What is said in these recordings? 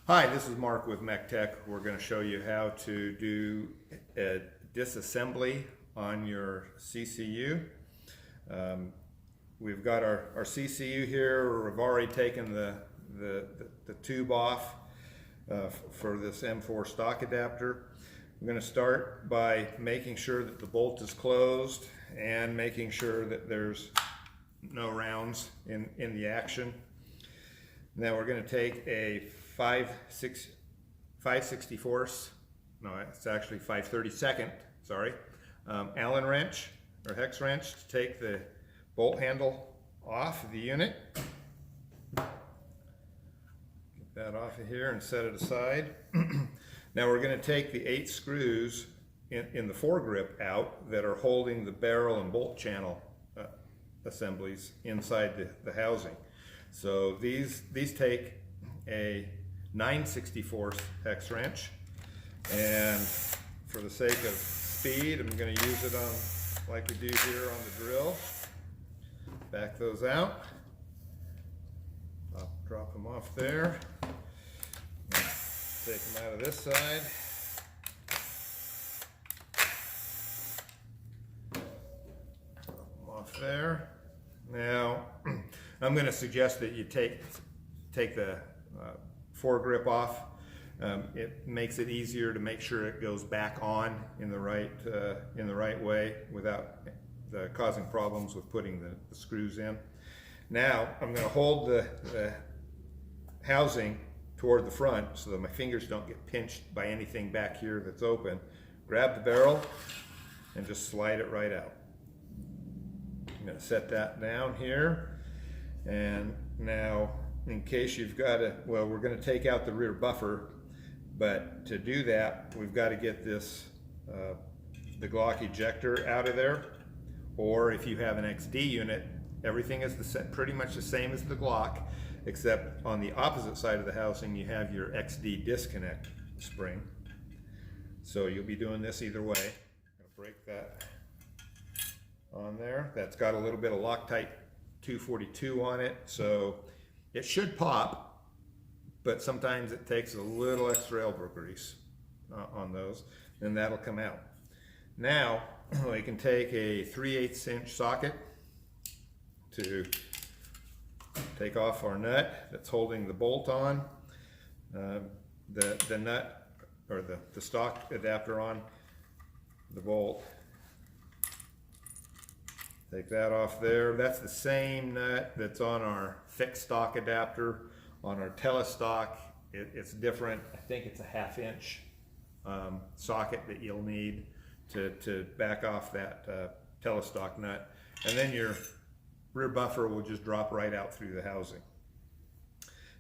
Hi, this is Mark with MechTech. We're going to show you how to do a disassembly on your CCU. We've got our CCU here. We've already taken the tube off for this M4 stock adapter. I'm going to start by making sure that the bolt is closed and making sure that there's no rounds in the action. Now we're going to take a 5/64, no, it's actually 5/32, sorry, Allen wrench or hex wrench to take the bolt handle off of the unit. Get that off of here and set it aside. Now we're going to take the 8 screws in the foregrip out that are holding the barrel and bolt channel assemblies inside the housing. So these take a 9/64 hex wrench, and for the sake of speed I'm going to use it on like we do here on the drill. Back those out. I'll drop them off there. Take them out of this side. Drop them off there. Now I'm going to suggest that you take the foregrip off. It makes it easier to make sure it goes back on in the right way without causing problems with putting the screws in. Now I'm going to hold the housing toward the front so that my fingers don't get pinched by anything back here that's open. Grab the barrel and just slide it right out. I'm going to set that down here, and now in case you've got well, we're going to take out the rear buffer, but to do that we've got to get this the Glock ejector out of there, or if you have an XD unit, everything is pretty much the same as the Glock, except on the opposite side of the housing you have your XD disconnect spring. So you'll be doing this either way. I'm going to break that on there. That's got a little bit of Loctite 242 on it, so it should pop, but sometimes it takes a little extra elbow grease on those, and that'll come out. Now we can take a 3/8 inch socket to take off our nut that's holding the bolt on, the nut or the stock adapter on the bolt. Take that off there. That's the same nut that's on our fixed stock adapter. On our telestock, it's different. I think it's a 1/2 inch socket that you'll need to back off that telestock nut. And then your rear buffer will just drop right out through the housing.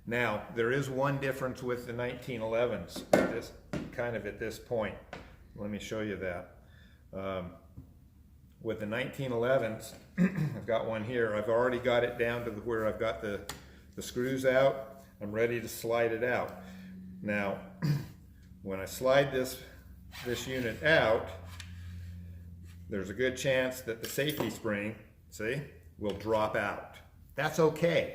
Now, there is one difference with the 1911s, at this point. Let me show you that. With the 1911s, I've got one here. I've already got it down to where I've got the screws out. I'm ready to slide it out. Now, when I slide this unit out, there's a good chance that the safety spring, see, will drop out. That's okay.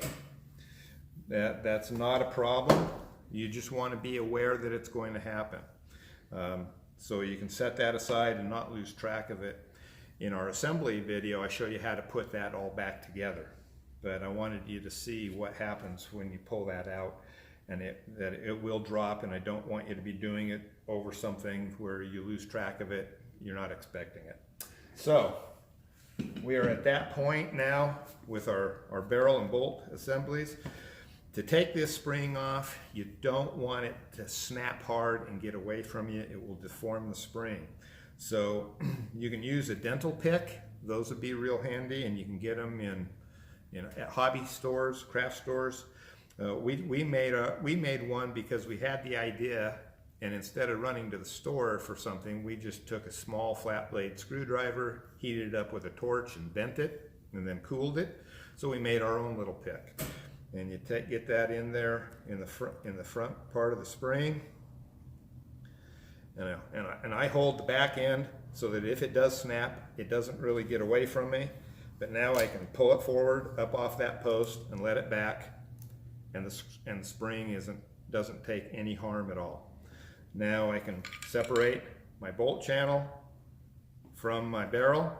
That's not a problem. You just want to be aware that it's going to happen. So you can set that aside and not lose track of it. In our assembly video, I show you how to put that all back together, but I wanted you to see what happens when you pull that out, and that it will drop, and I don't want you to be doing it over something where you lose track of it. You're not expecting it. So we are at that point now with our barrel and bolt assemblies. To take this spring off, you don't want it to snap hard and get away from you. It will deform the spring. So you can use a dental pick. Those would be real handy, and you can get them at hobby stores, craft stores. We made one because we had the idea, and instead of running to the store for something, we just took a small flat blade screwdriver, heated it up with a torch, and bent it, and then cooled it. So we made our own little pick, and you get that in there in the front part of the spring. And I hold the back end so that if it does snap, it doesn't really get away from me. But now I can pull it forward up off that post and let it back, and the spring doesn't take any harm at all. Now I can separate my bolt channel from my barrel.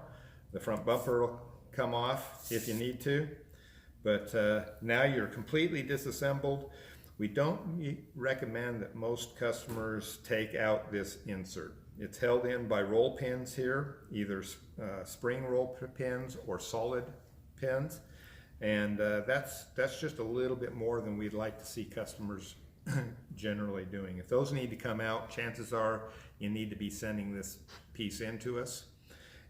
The front bumper will come off if you need to, but now you're completely disassembled. We don't recommend that most customers take out this insert. It's held in by roll pins here, either spring roll pins or solid pins, and that's just a little bit more than we'd like to see customers generally doing. If those need to come out, chances are you need to be sending this piece in to us.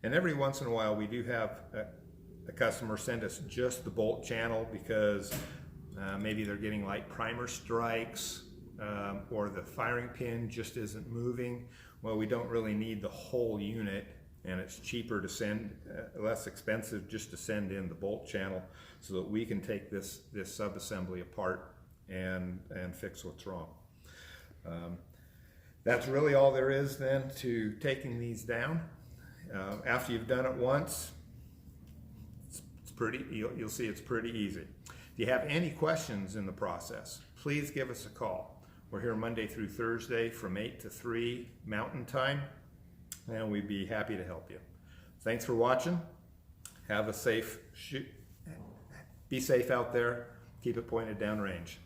And every once in a while we do have a customer send us just the bolt channel because maybe they're getting light primer strikes or the firing pin just isn't moving. Well, we don't really need the whole unit, and it's cheaper to send, less expensive just to send in the bolt channel so that we can take this sub-assembly apart and fix what's wrong. That's really all there is then to taking these down. After you've done it once, you'll see it's pretty easy. If you have any questions in the process, please give us a call. We're here Monday through Thursday from 8 to 3 Mountain Time, and we'd be happy to help you. Thanks for watching. Have a safe shoot. Be safe out there. Keep it pointed down range.